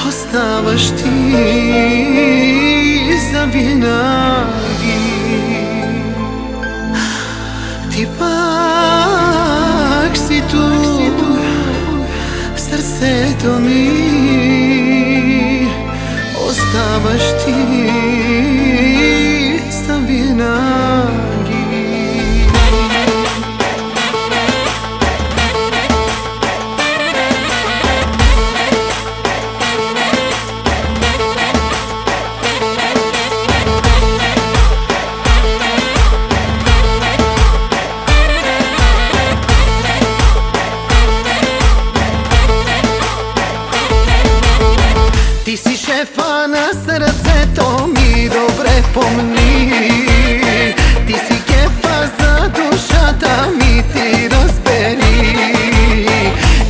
оставаш ти завинаги. Ти пак си тук в сърцето ми, оставаш ти завинаги. Ти си шефа на сърцето ми, добре помни. Ти си кефа за душата ми, ти разбери.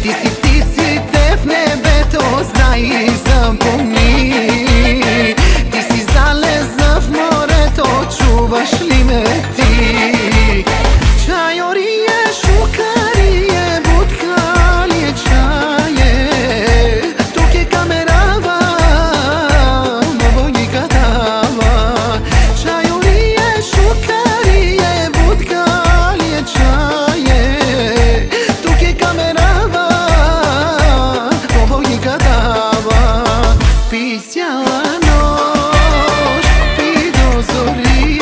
Ти си птиците в небето, знай и запомни. Ти си залеза в морето, чуваш ли ме ти? Чайорие, шукарие, будка ли е чае? Тук е камерава, много ни гадава. Чайорие, шукарие, будка ли е чае? Тук е камерава, много ни гадава. Пи цяла нощ, пи до зори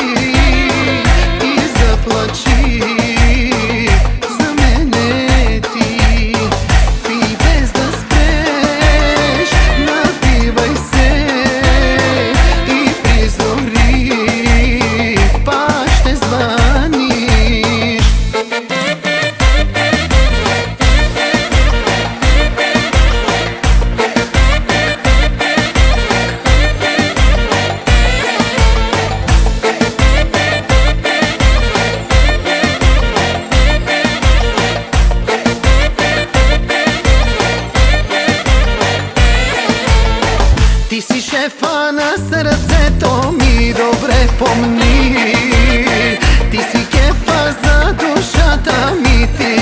и заплачи за мене ти. Пи без да спреш, напивай се и при зори пак ще звъниш. Ти си шефа на сърцето ми, добре помни. Ти си кефа за душата ми, ти